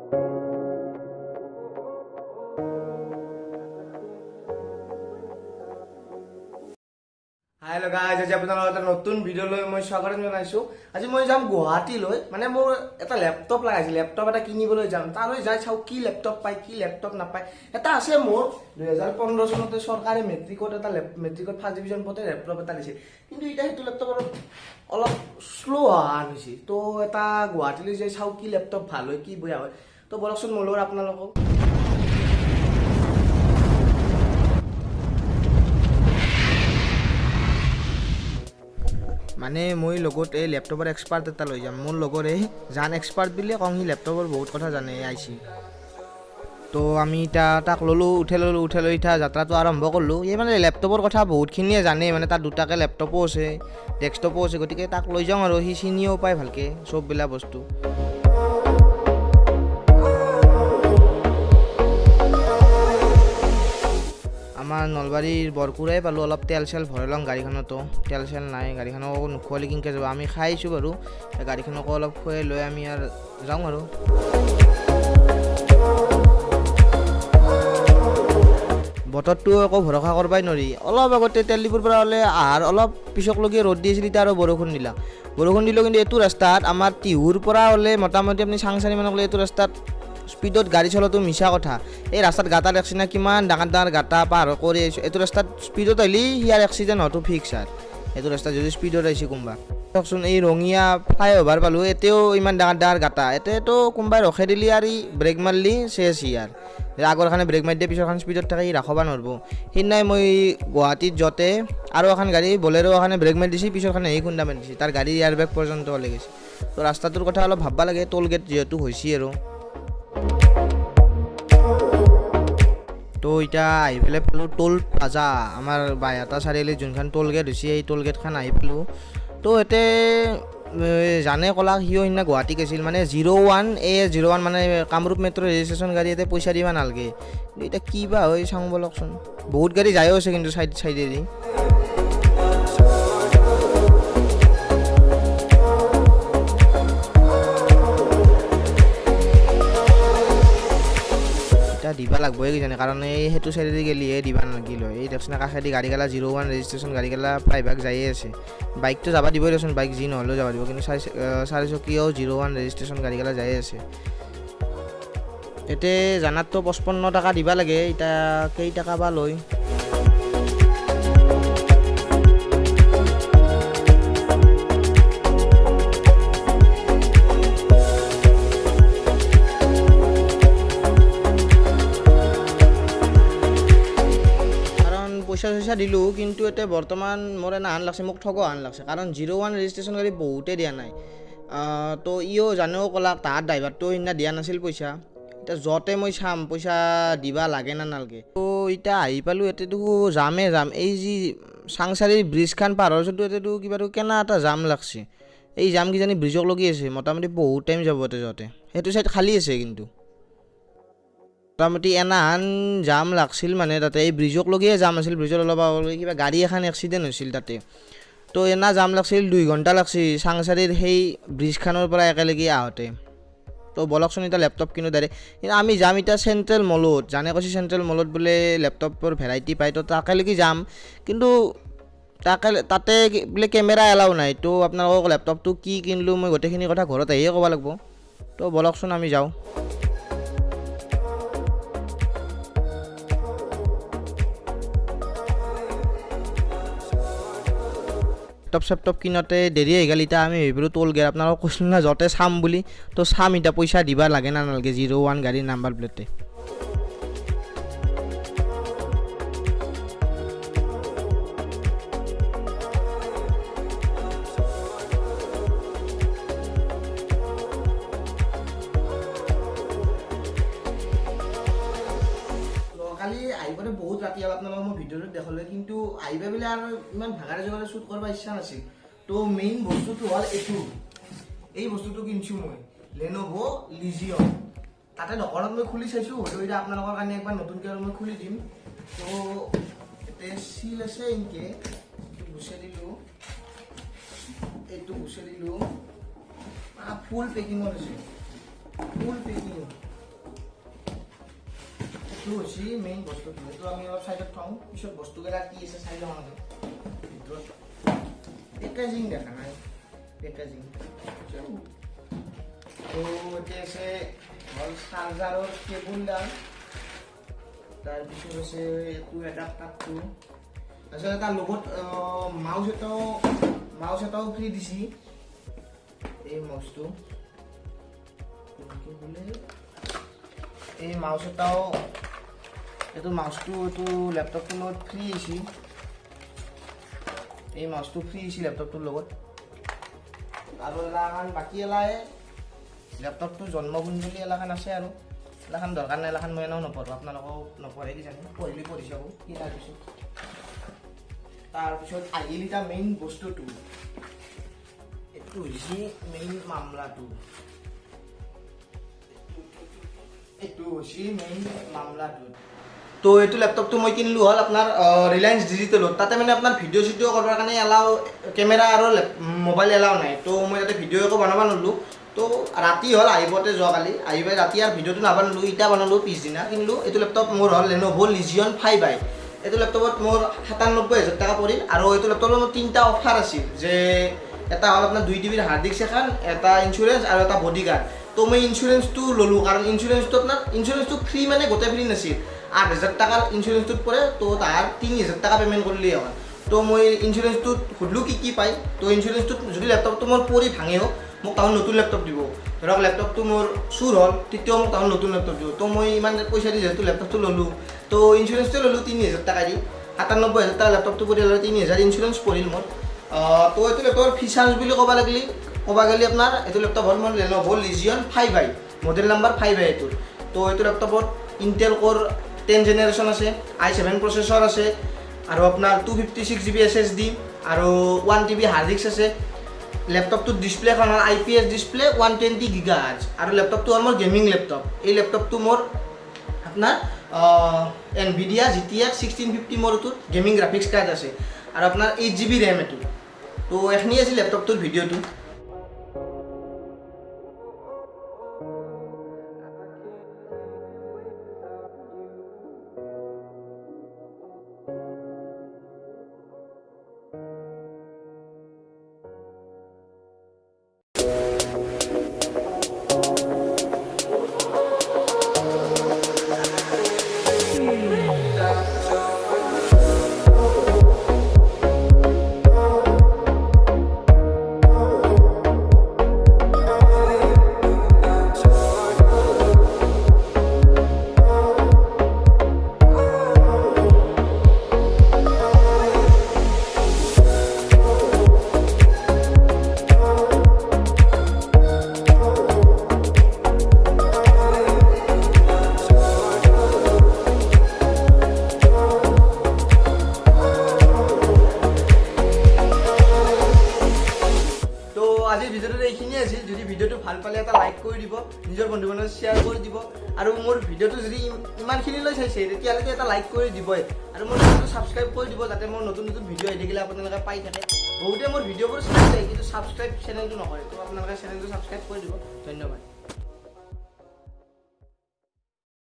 Hello guys, আজি আপোনালোকৰ এটা নতুন ভিডিঅ' লৈ মই স্বাগতম জনাইছো। আজি মই যাম গুৱাহাটীলৈ, মানে মোৰ এটা লেপটপ লাগাইছিল, লেপটপ এটা কিনিবলৈ যাম। তালৈ যাই চাও কি লেপটপ পায়, কি লেপটপ নাপায়। এটা আছে মোৰ 2015 চনতে চৰকাৰে মেট্ৰিকত ফাৰ্ষ্ট ডিভিজন পতে লেপটপ এটা দিছিল, কিন্তু এতিয়া সেইটো লেপটপ অলপ শ্ল' হোৱা হৈছে। তো এটা গুৱাহাটীলৈ যাই চাও কি লেপটপ ভাল হয়, কি বেয়া হয়। তো বলকচোন মোৰ লগত আপোনালোকক। মানে মই লগত এই লেপটপৰ এক্সপাৰ্ট এটা লৈ যাম। মোৰ লগৰ এই জান এক্সপাৰ্ট বুলিয়ে কওঁ, সি লেপটপৰ বহুত কথা জানে আইছি। তো আমি এতিয়া তাক উঠাই লৈ এতিয়া যাত্ৰাটো আৰম্ভ কৰিলোঁ। এই মানে লেপটপৰ কথা বহুতখিনিয়ে জানে, মানে তাত দুটাকৈ লেপটপো আছে, ডেস্কটপো আছে, গতিকে তাক লৈ যাওঁ আৰু সি চিনিও পায় ভালকৈ চববিলাক বস্তু। আমাৰ নলবাৰীৰ বৰকুৰাই পালোঁ, অলপ তেল চেল ভৰাই লওঁ গাড়ীখনতো। তেল চেল নাই, গাড়ীখনক নোখোৱালে কিনকৈ যাব। আমি খাইছোঁ বাৰু, গাড়ীখনকো অলপ খুৱাই লৈ আমি আৰু যাওঁ আৰু। বতৰটো একো ভৰসা কৰিবই নোৱাৰি। অলপ আগতে তেল ডিপুৰ পৰা হ'লে অলপ পিছকলৈকে ৰ'দ দি আছিল, এতিয়া আৰু বৰষুণ দিলে। কিন্তু এইটো ৰাস্তাত আমাৰ টিহুৰ পৰা হ'লে মোটামুটি আপুনি চাংচাৰিমানক এইটো ৰাস্তাত স্পীডত গাড়ী চলাটো মিছা কথা। এই ৰাস্তাত গাঁতা দেখছি না, কিমান ডাঙৰ ডাঙৰ গাঁতা পাৰ কৰি আহিছোঁ। এইটো ৰাস্তাত স্পীডত আহিলে ইয়াৰ এক্সিডেণ্ট হোৱাটো ফিক্স আৰু। এইটো ৰাস্তাত যদি স্পীডত আহিছে কোনোবা, চাওকচোন এই ৰঙিয়া ফ্লাইঅভাৰ পালোঁ, এতিয়াও ইমান ডাঙৰ ডাঙৰ গাঁতা। এতিয়াতো কোনোবাই ৰখাই দিলি আৰু ব্ৰেক মাৰিলি চেচ ইয়াৰ। আগৰখানে ব্ৰেক মাৰি দিয়ে, পিছৰখান স্পীডত থাকে, ৰাখবা নোৱাৰিব। সেইদিনাই মই গুৱাহাটীত যোৱাতে আৰু এখন গাড়ী বলেৰো এখানে ব্ৰেক মাৰি দিছে, পিছৰখানে এই খুন্দা মাৰি দিছে, তাৰ গাড়ী এয়াৰ বেগ পৰ্যন্ত ওলাই গৈছে। তো ৰাস্তাটোৰ কথা অলপ ভাববা লাগে, টোল গেট যিহেতু হৈছে আৰু। তো এতিয়া আহি পেলাই পালোঁ টোল প্লাজা, আমাৰ বাইহাটা চাৰিআলিত যোনখন টোল গেট হৈছে, এই টোল গেটখন আহি পালোঁ। তো ইয়াতে জানে ক'লাক সিও সিদিনা গুৱাহাটী গৈছিল, মানে 01 মানে কামৰূপ মেট্ৰ' ৰেজিষ্ট্ৰেশ্যন গাড়ী ইয়াতে পইচা দিব নালাগে। কিন্তু এতিয়া কি বা হয় চাওঁ বলকচোন। বহুত গাড়ী যায়ো আছে কিন্তু চাইডেদি। দিবা লাগবই কিজানি, কাৰণ এই সেইটো চাইডেদি গেলিহে দিবা নালাগিল হয়। এই দেখোন কাষেদি গাড়ী গেলা 01 ৰেজিষ্ট্ৰেশ্যন গাড়ী গেলা প্ৰায়ভাগ যায়ে আছে। বাইকটো যাব দিবই দেচোন, বাইক যি নহ'লেও যাব দিব, কিন্তু চাৰিচকীয়াও 01 ৰেজিষ্ট্ৰেশ্যন গাড়ী গেলা যায়ে আছে। এতিয়া জানাততো 55 টকা দিবা লাগে, এতিয়া কেই টকা বা লয়। পইচা দিলোঁ, কিন্তু এতিয়া বৰ্তমান মোৰ এনে আন লাগছে, মোক ঠগ আন লাগছে, কাৰণ 01 ৰেজিষ্ট্ৰেশ্যন গাড়ী বহুতে দিয়া নাই। তো ইও জানেও ক'লাক তাহাৰ ড্ৰাইভাৰটো সিদিনা দিয়া নাছিল পইচা। এতিয়া য'তে মই চাম পইচা দিবা লাগে না নালাগে। তো এতিয়া আহি পালোঁ, ইয়াতেতো যাম। এই যি চাংচাৰিৰ ব্ৰিজখন পাৰ হোৱাৰ পিছতো ইয়াতেতো কিবাটো কেনা এটা জাম লাগছে। এই জাম কিজানি ব্ৰিজক লগি আছে, মোটামুটি বহুত টাইম যাব ইয়াতে যাওঁতে। সেইটো চাইড খালী আছে, কিন্তু মোটামুটি এনাহান জাম লাগছিল, মানে তাতে এই ব্ৰিজক লগিয়ে জাম আছিল। ব্ৰিজৰ অলপ আগলৈ কিবা গাড়ী এখন এক্সিডেণ্ট হৈছিল তাতে। তো এনা জাম লাগছিল, 2 ঘণ্টা লাগছিল চাংচাৰিৰ সেই ব্ৰিজখনৰ পৰা একেলগে আহোঁতে। তো বলকচোন এতিয়া লেপটপ কিনো ডাইৰেক্ট। কিন্তু আমি যাম এতিয়া চেণ্ট্ৰেল মলত, জানে কৈছে চেণ্ট্ৰেল মলত বোলে লেপটপৰ ভেৰাইটি পায়, তো তাকেলৈকে যাম। কিন্তু তাতে বোলে কেমেৰা এলাও নাই। তো আপোনালোকক লেপটপটো কি কিনিলোঁ মই গোটেইখিনি কথা ঘৰত আহিয়ে ক'ব লাগিব। তো বলকচোন আমি যাওঁ। লেপটপ কিনতে দেৰি হৈ গ'ল। এতিয়া আমি ভাবিলোঁ টোল গেট, আপোনালোকক কৈছিলোঁ না য'তে চাম বুলি। তো চাম এতিয়া পইচা দিবা লাগে না নালাগে 01 গাড়ীৰ নাম্বাৰ প্লেটে। কালি আহিবতে বহুত ৰাতি হ'ল, আপোনালোকক মই ভিডিঅ'টোত দেখালোঁ, কিন্তু আহিবা বোলে আৰু ইমান ভাগাৰে জোগাৰে শ্বুট কৰিব ইচ্ছা নাছিল। তো মেইন বস্তুটো হ'ল এইটো, এই বস্তুটো কিনিছোঁ মই, Lenovo Legion। তাতে দোকানত মই খুলি চাইছোঁ, হয়তো এতিয়া আপোনালোকৰ কাৰণে একবাৰ নতুনকৈ আৰু মই খুলি দিম। তো এতিয়া চিল আছে, এনেকৈ এইটো গুচাই দিলোঁ, ফুল পেকিঙত আছে, ফুল পেকিং। এইটো হৈছে মেইন বস্তুটো এইটো আমি অলপ সাইডত থওঁ পিছত বস্তুকেইটা কি আছে চাই লওঁ আমি ভিতৰত পেকেজিং দেখা নাই পেকেজিং তো এতিয়া আছে হল চাৰ্জাৰৰ কেবুলডাল তাৰপিছত আছে এইটো এডাপ্টাৰটো তাৰপিছত এটা লগত মাউচ এটাও ফ্ৰী দিছি এই মাউচটো এই মাউচ এটাও এইটো মাউচটো এইটো ল্যাপটপটোৰ লগত ফ্ৰী আছে এই মাউচটো ফ্ৰী আছে ল্যাপটপটোৰ লগত আৰু এলাখান বাকী এলাই ল্যাপটপটো জন্মগুণ বুলি এলাখান আছে আৰু এলাখান দৰকাৰ নাই এলাখান মই এনেও নপঢ়ো আপোনালোকেও নপঢ়ে কিজানি পঢ়িলে পঢ়ি চাব কি তাৰপিছত আহিল এটা মেইন বস্তুটো এইটো হৈছে মেইন মামলাটো তো এইটো ল্যাপটপটো মই কিনলো হল আপনার রিলায়েন্স ডিজিটালত তাতে মানে আপনার ভিডিও সিডিও করবার কারণে এলাও ক্যামেরা আর মোবাইল এলাও নাই তো মই তাতে ভিডিও একো বনাব নলো তো রাতি হল আহিবতে যোৱাকালি আহিবাই ৰাতি আর ভিডিওটো নাবানলো ইটা বানালো পিছদিনা কিনলো এইটো ল্যাপটপ মোর হল Lenovo Legion 5i এইটো ল্যাপটপত মোর 97,000 টাকা পৰিল আৰু এইটো ল্যাপটপত মোৰ তিনটা অফার আছিল যে এটা হল আপনার 2 TB হার্ড ডিস্ক এখন এটা ইন্স্যুরেন্স আর এটা বডি গার্ড তো মই ইন্স্যুরেন্সটো ললো কারণ ইন্স্যুরেন্সটো আপনার ইন্স্যুরেন্সটো ফ্রি মানে গোটেই ফ্রি নাছিল 8,000 টাকার ইন্স্যুরেন্সটোত পরে তো তার 3,000 টাকা পেমেন্ট করলেই হয় তো মই ইন্স্যুরেন্সটোত সুধলো কি পাই তো ইন্স্যুরেন্সটোত যদি ল্যাপটপটো মোৰ পৰি ভাঙেও মোক তাহন নতুন ল্যাপটপ দিব ধৰক ল্যাপটপটো মোৰ চুৰ হল তেতিয়াও মোক তাহন নতুন ল্যাপটপ দিব তো মই ইমান পইচা দি যেহেতু ল্যাপটপটো ললো তো ইন্স্যুরেন্সটো ললো 3,000 টাকা দি 97,000 টাকা ল্যাপটপটো পৰিল 3,000 ইন্স্যুৰেন্স পৰিল মোৰ তো এইটো ল্যাপটপৰ ফিচাৰ্ছ বুলি ক'ব গ'লে আপোনাৰ এইটো ল্যাপটপ হ'ল মোৰ Lenovo Legion 5i model number 5i এইটো তো এইটো ল্যাপটপত Intel Core 10 জেনারেশন আছে i7 প্রসেসর আছে আর আপনার 256GB SSD আর 1 TB হার্ড ডিস্ক আছে ল্যাপটপটোৰ ডিসপ্লেখন IPS ডিসপ্লে 120 GHz আৰ ল্যাপটপটো হ'ল মোৰ গেমিং ল্যাপটপ এই ল্যাপটপটো মোৰ আপনাৰ NVIDIA GTX 1650 মোৰ গেমিং গ্ৰাফিক্স কাৰ্ড আছে আৰ আপনাৰ 8GB RAM এটো তো এখনি আছে ল্যাপটপটোৰ ভিডিওটো আজিৰ ভিডিওটো এইখিনিয়ে আছিল যদি ভিডিওটো ভাল পালে এটা লাইক কৰি দিব নিজৰ বন্ধু বান্ধৱক শ্বেয়াৰ কৰি দিব আৰু মোৰ ভিডিওটো যদি ইমানখিনিলৈ চাইছে তেতিয়ালৈকে এটা লাইক কৰি দিবই আৰু মোৰ চেনেলটো সাবস্ক্ৰাইব কৰি দিব যাতে মোৰ নতুন নতুন ভিডিও আহি থাকিলে আপোনালোকে পাই থাকে বহুতে মোৰ ভিডিওবোৰ চাই যায় কিন্তু সাবস্ক্ৰাইব চেনেলটো নকৰে তো আপোনালোকে চেনেলটো সাবস্ক্ৰাইব কৰি দিব ধন্যবাদ